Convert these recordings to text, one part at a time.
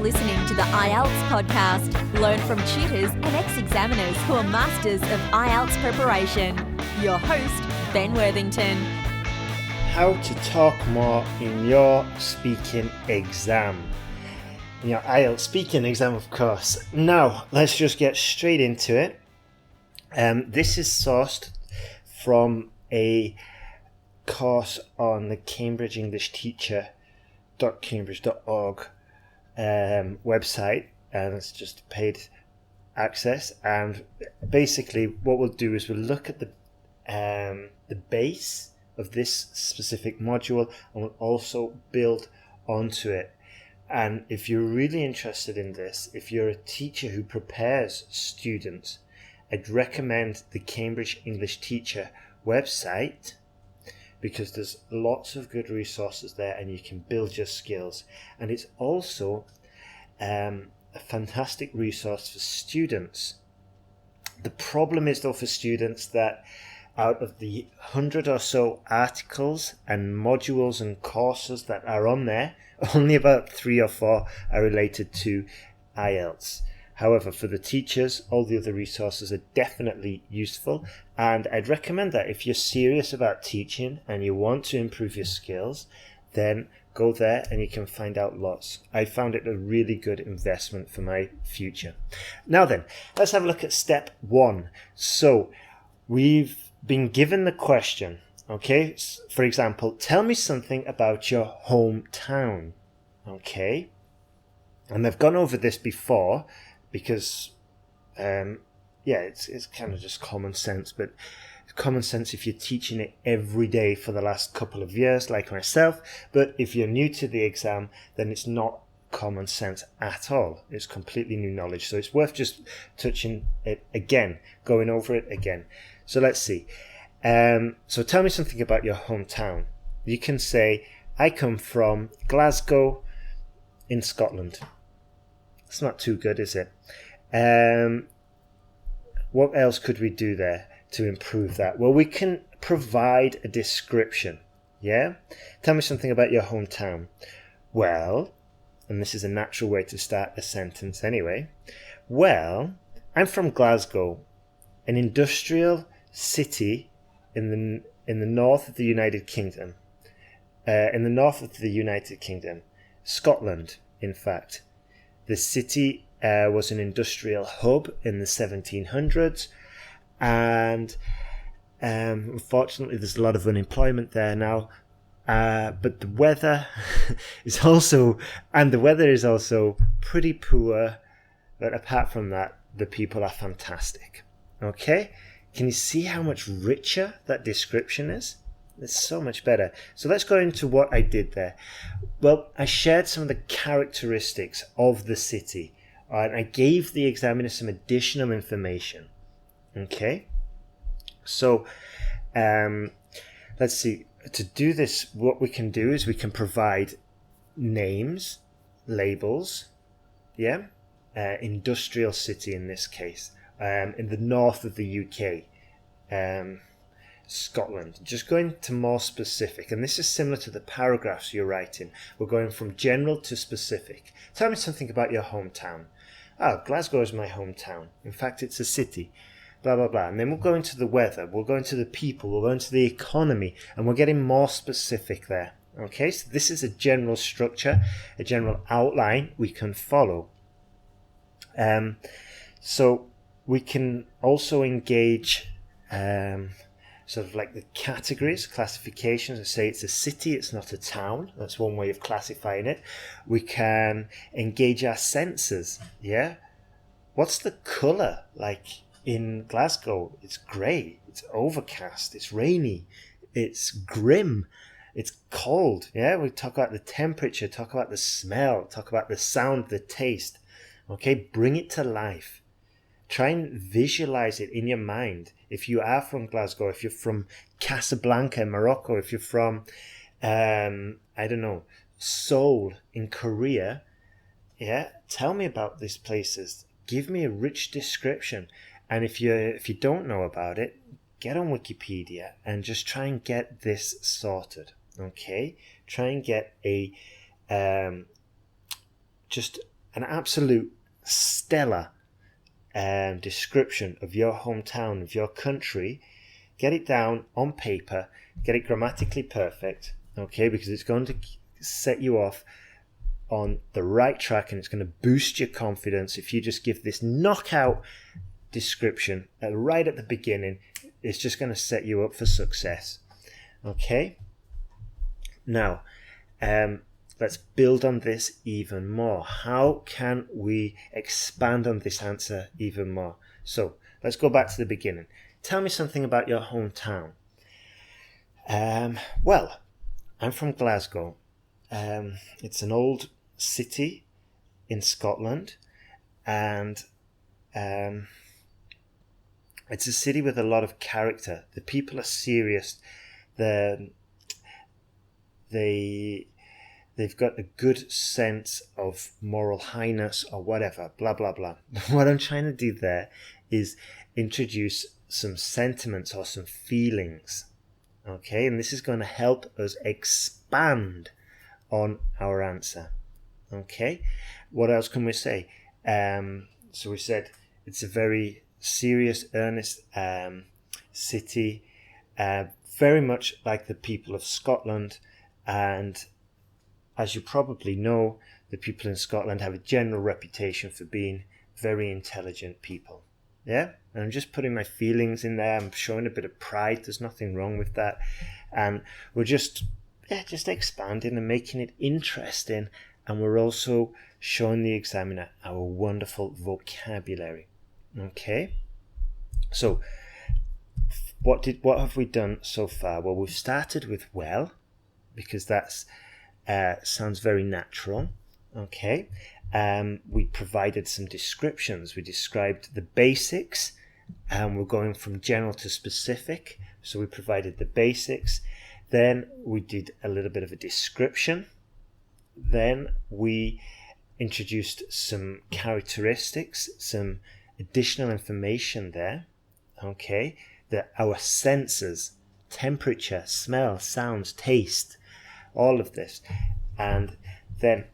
listening to the IELTS podcast. Learn from tutors and ex-examiners who are masters of IELTS preparation. Your host, Ben Worthington. How to talk more in your speaking exam. In your IELTS speaking exam, of course. Now, let's just get straight into it. This is sourced from a course on the Cambridge English Teacher.cambridge.org website, and it's just paid access. And basically what we'll do is we'll look at the base of this specific module, and we'll also build onto it. And if you're really interested in this, if you're a teacher who prepares students, I'd recommend the Cambridge English Teacher website, because there's lots of good resources there and you can build your skills. And it's also a fantastic resource for students. The problem is, though, for students, that out of the 100 or so articles and modules and courses that are on there, only about 3 or 4 are related to IELTS. However, for the teachers, all the other resources are definitely useful, and I'd recommend that if you're serious about teaching and you want to improve your skills, then go there and you can find out lots. I found it a really good investment for my future. Now then, let's have a look at step 1. So, we've been given the question, okay? For example, tell me something about your hometown, okay? And I've gone over this before, because it's kind of just common sense, but it's common sense if you're teaching it every day for the last couple of years, like myself. But if you're new to the exam, then it's not common sense at all. It's completely new knowledge, so it's worth just touching it again, going over it again. So let's see. So tell me something about your hometown. You can say, I come from Glasgow in Scotland. It's not too good, is it? What else could we do there to improve that? Well, we can provide a description. Yeah? Tell me something about your hometown. Well, and this is a natural way to start a sentence anyway. Well, I'm from Glasgow, an industrial city in the north of the United Kingdom. Scotland, in fact. The city was an industrial hub in the 1700s, and unfortunately there's a lot of unemployment there now. But the weather is also pretty poor. But apart from that, the people are fantastic. Okay? Can you see how much richer that description is? It's so much better. So let's go into what I did there. Well, I shared some of the characteristics of the city, and I gave the examiner some additional information. Okay? So, let's see. To do this, what we can do is we can provide names, labels, industrial city in this case, in the north of the UK, Scotland. Just going to more specific, and this is similar to the paragraphs you're writing. We're going from general to specific. Tell me something about your hometown. Glasgow is my hometown. In fact, it's a city. Blah, blah, blah. And then we'll go into the weather, we'll go into the people, we'll go into the economy, and we're getting more specific there. Okay, so this is a general structure, a general outline we can follow. So we can also engage sort of like the categories, classifications, and say it's a city, it's not a town. That's one way of classifying it. We can engage our senses. Yeah, what's the colour like in Glasgow? It's grey, it's overcast, it's rainy, it's grim, it's cold. Yeah, we talk about the temperature, talk about the smell, talk about the sound, the taste. Okay, bring it to life. Try and visualize it in your mind. If you are from Glasgow, if you're from Casablanca, Morocco, if you're from, Seoul in Korea, tell me about these places. Give me a rich description. And if you don't know about it, get on Wikipedia and just try and get this sorted. Okay? Try and get just an absolute stellar description of your hometown, of your country. Get it down on paper, get it grammatically perfect, okay, because it's going to set you off on the right track and it's going to boost your confidence. If you just give this knockout description right at the beginning, it's just going to set you up for success. Okay, now let's build on this even more. How can we expand on this answer even more? So let's go back to the beginning. Tell me something about your hometown. Well, I'm from Glasgow. It's an old city in Scotland, and it's a city with a lot of character. The people are serious. They've got a good sense of moral highness or whatever, blah, blah, blah. What I'm trying to do there is introduce some sentiments or some feelings, okay? And this is going to help us expand on our answer, okay? What else can we say? So we said it's a very serious, earnest city, very much like the people of Scotland. And as you probably know, the people in Scotland have a general reputation for being very intelligent people. Yeah, and I'm just putting my feelings in there. I'm showing a bit of pride. There's nothing wrong with that. And we're just expanding and making it interesting. And we're also showing the examiner our wonderful vocabulary. Okay, so what have we done so far? Well, we've started with well, because that's sounds very natural. Okay. We provided some descriptions. We described the basics, and we're going from general to specific. So we provided the basics. Then we did a little bit of a description. Then we introduced some characteristics, some additional information there. Okay, our senses, temperature, smell, sounds, taste, all of this. And then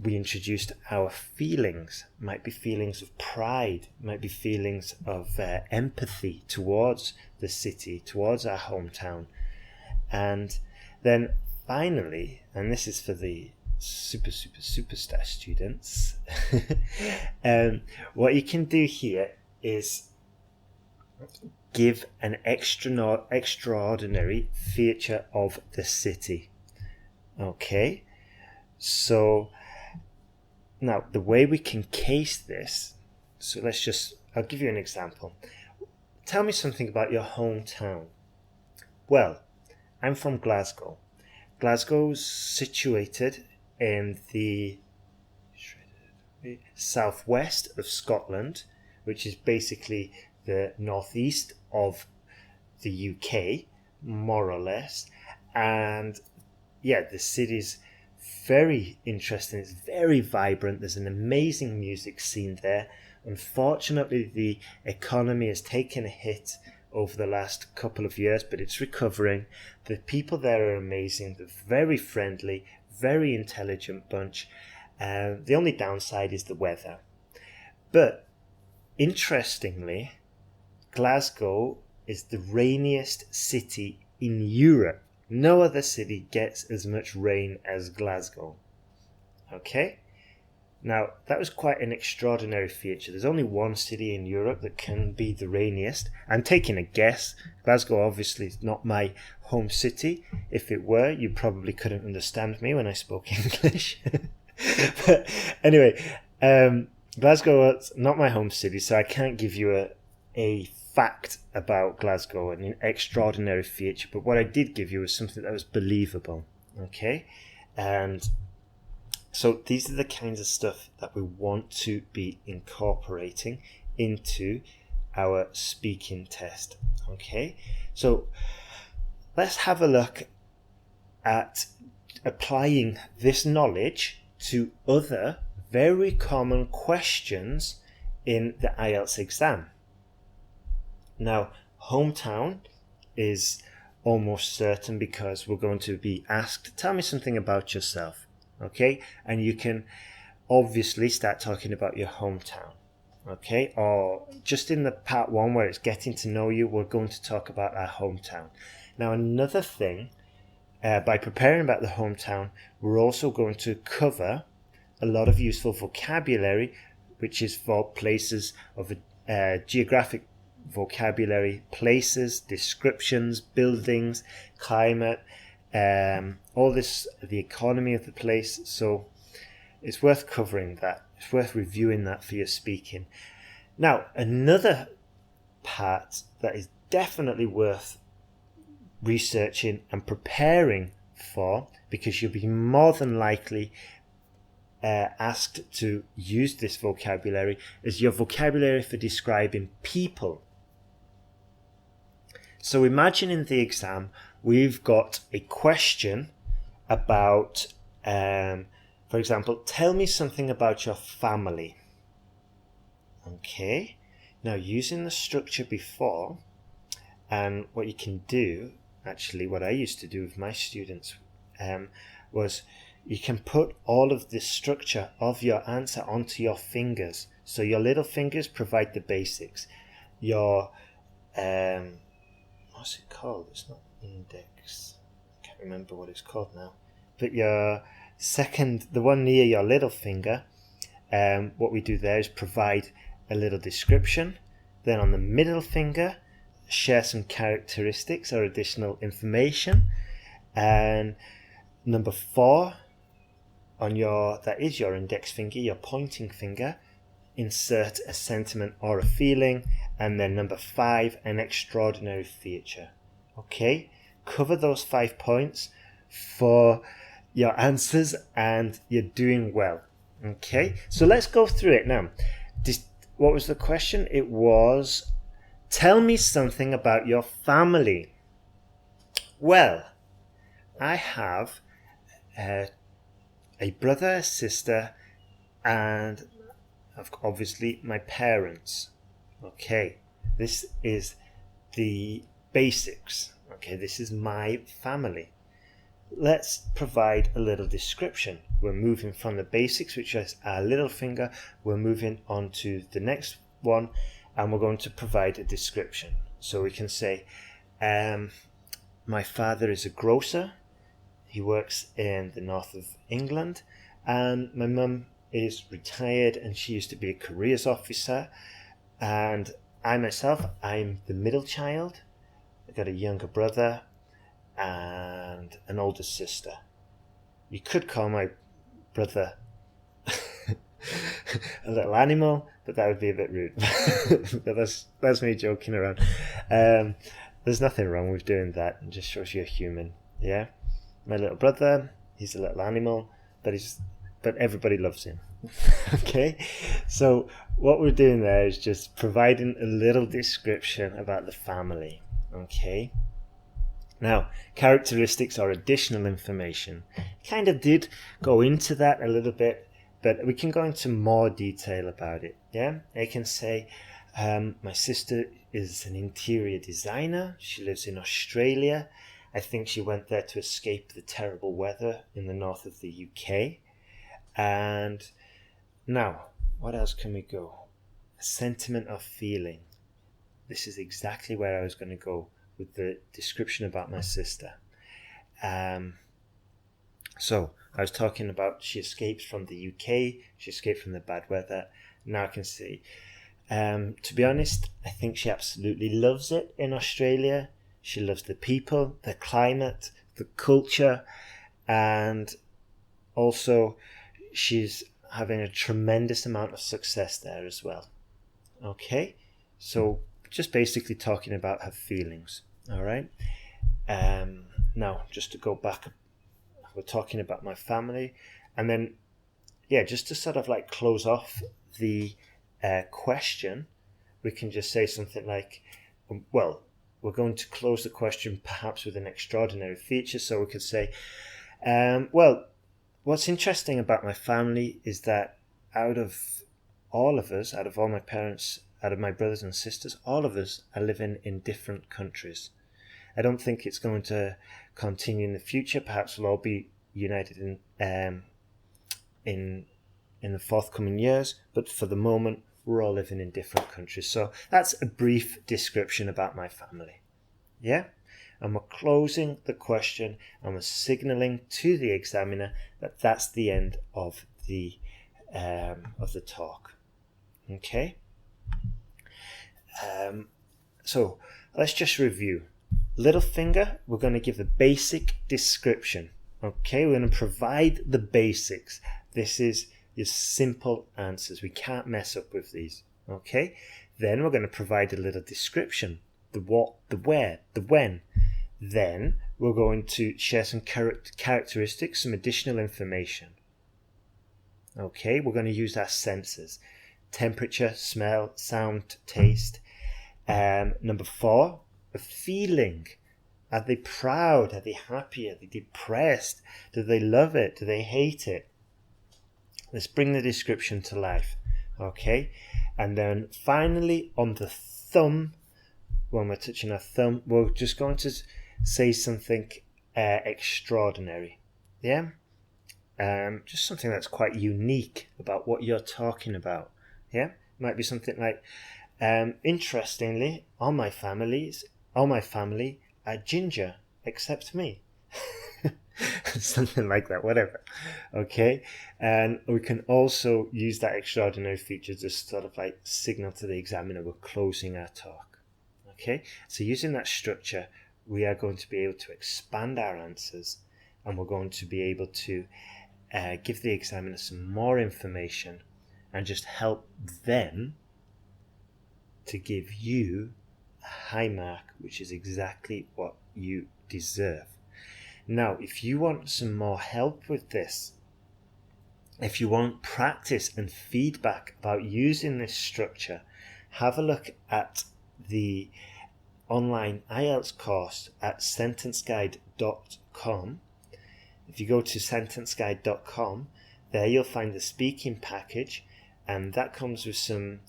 we introduced our feelings. Might be feelings of pride, might be feelings of empathy towards the city, towards our hometown. And then finally, and this is for the superstar students, what you can do here is give an extraordinary feature of the city. Okay, so now the way we can case this, so I'll give you an example. Tell me something about your hometown. Well, I'm from Glasgow. Glasgow's situated in the southwest of Scotland, which is basically the northeast of the UK, more or less. And yeah, the city's very interesting. It's very vibrant. There's an amazing music scene there. Unfortunately, the economy has taken a hit over the last couple of years, but it's recovering. The people there are amazing. They're very friendly, very intelligent bunch. The only downside is the weather. But interestingly, Glasgow is the rainiest city in Europe. No other city gets as much rain as Glasgow. Okay? Now, that was quite an extraordinary feature. There's only one city in Europe that can be the rainiest. I'm taking a guess. Glasgow obviously is not my home city. If it were, you probably couldn't understand me when I spoke English. But anyway, Glasgow is not my home city, so I can't give you a fact about Glasgow, an extraordinary feature. But what I did give you was something that was believable. Okay? And so these are the kinds of stuff that we want to be incorporating into our speaking test. Okay, so let's have a look at applying this knowledge to other very common questions in the IELTS exam. Now, hometown is almost certain because we're going to be asked, tell me something about yourself. Okay, and you can obviously start talking about your hometown. Okay, or just in the part 1 where it's getting to know you, we're going to talk about our hometown. Now, another thing, by preparing about the hometown, we're also going to cover a lot of useful vocabulary, which is for places of geographic vocabulary, places, descriptions, buildings, climate, all this, the economy of the place. So it's worth covering that. It's worth reviewing that for your speaking. Now, another part that is definitely worth researching and preparing for, because you'll be more than likely asked to use this vocabulary, is your vocabulary for describing people. So imagine in the exam we've got a question about, for example, tell me something about your family. Okay, now using the structure before, and what you can do, actually what I used to do with my students was you can put all of the structure of your answer onto your fingers. So your little fingers provide the basics. Your, what's it called? It's not index. I can't remember what it's called now. But your second, the one near your little finger, what we do there is provide a little description. Then on the middle finger, share some characteristics or additional information. And number 4, on your, that is your index finger, your pointing finger, insert a sentiment or a feeling. And then number 5, an extraordinary feature. Okay, cover those 5 points for your answers and you're doing well. Okay, so let's go through it now. What was the question? It was, tell me something about your family. Well, I have a brother, a sister, and obviously my parents. Okay, this is the basics. Okay, this is my family. Let's provide a little description. We're moving from the basics, which is our little finger. We're moving on to the next one, and we're going to provide a description. So we can say, my father is a grocer. He works in the north of England, and my mum is retired and she used to be a careers officer. And I myself, I'm the middle child. I've got a younger brother and an older sister. You could call my brother a little animal, but that would be a bit rude. But that's me joking around. There's nothing wrong with doing that. It just shows you're human. Yeah, my little brother, he's a little animal, but everybody loves him. Okay, so what we're doing there is just providing a little description about the family. Okay, now characteristics or additional information. Kind of did go into that a little bit, but we can go into more detail about it. Yeah, I can say my sister is an interior designer. She lives in Australia. I think she went there to escape the terrible weather in the north of the UK. And now, what else can we go? A sentiment of feeling. This is exactly where I was going to go with the description about my sister. So I was talking about she escapes from the UK, she escaped from the bad weather. Now I can see, to be honest, I think she absolutely loves it in Australia. She loves the people, the climate, the culture, and also she's having a tremendous amount of success there as well. Okay, so just basically talking about her feelings. All right. Now, just to go back, we're talking about my family, and then, yeah, just to sort of like close off the question, we can just say something like, well, we're going to close the question perhaps with an extraordinary feature. So we could say, well, what's interesting about my family is that out of all of us, out of all my parents, out of my brothers and sisters, all of us are living in different countries. I don't think it's going to continue in the future. Perhaps we'll all be united in in the forthcoming years, but for the moment, we're all living in different countries. So that's a brief description about my family. Yeah? And we're closing the question and we're signaling to the examiner that that's the end of the talk. Okay? So let's just review. Little finger, we're going to give the basic description. Okay, we're going to provide the basics. This is your simple answers. We can't mess up with these. Okay, then we're going to provide a little description. The what, the where, the when. Then we're going to share some characteristics, some additional information. Okay, we're going to use our senses. Temperature, smell, sound, taste. Number 4, a feeling. Are they proud? Are they happy? Are they depressed? Do they love it? Do they hate it? Let's bring the description to life. Okay? And then finally, on the thumb, when we're touching our thumb, we're just going to say something extraordinary. Yeah? Just something that's quite unique about what you're talking about. Yeah? Might be something like, interestingly, all my family are ginger, except me. Something like that, whatever. Okay? And we can also use that extraordinary feature to sort of like signal to the examiner we're closing our talk. Okay? So using that structure, we are going to be able to expand our answers, and we're going to be able to give the examiner some more information and just help them to give you a high mark, which is exactly what you deserve. Now, if you want some more help with this, if you want practice and feedback about using this structure, have a look at the online IELTS course at sentenceguide.com. If you go to sentenceguide.com, there you'll find the speaking package, and that comes with some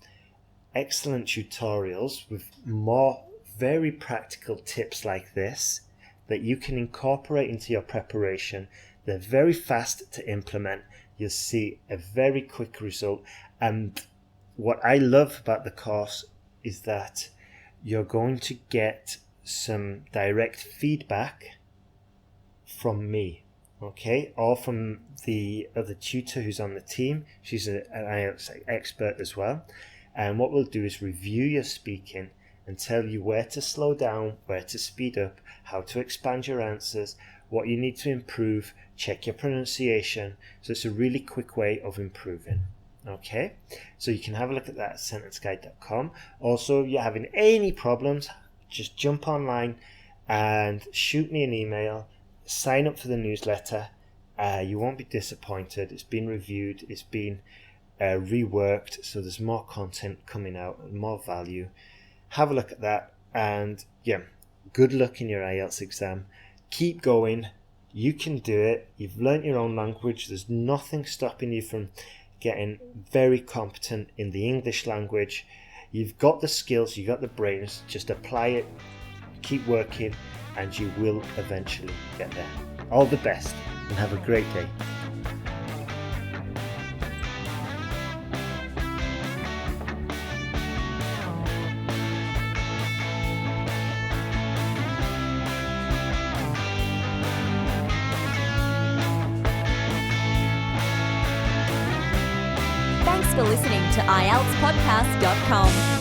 excellent tutorials with more very practical tips like this that you can incorporate into your preparation. They're very fast to implement. You'll see a very quick result. And what I love about the course is that you're going to get some direct feedback from me, okay, or from the other tutor who's on the team. She's an IELTS expert as well. And what we'll do is review your speaking and tell you where to slow down, where to speed up, how to expand your answers, what you need to improve, check your pronunciation. So it's a really quick way of improving. Okay, so you can have a look at that at sentenceguide.com. Also, if you're having any problems, just jump online and shoot me an email, sign up for the newsletter. You won't be disappointed. It's been reviewed, it's been reworked, so there's more content coming out and more value. Have a look at that, and yeah, good luck in your IELTS exam. Keep going. You can do it. You've learnt your own language. There's nothing stopping you from getting very competent in the English language. You've got the skills, you've got the brains. Just apply it, keep working, and you will eventually get there. All the best, and have a great day. Thanks for listening to IELTSPodcast.com.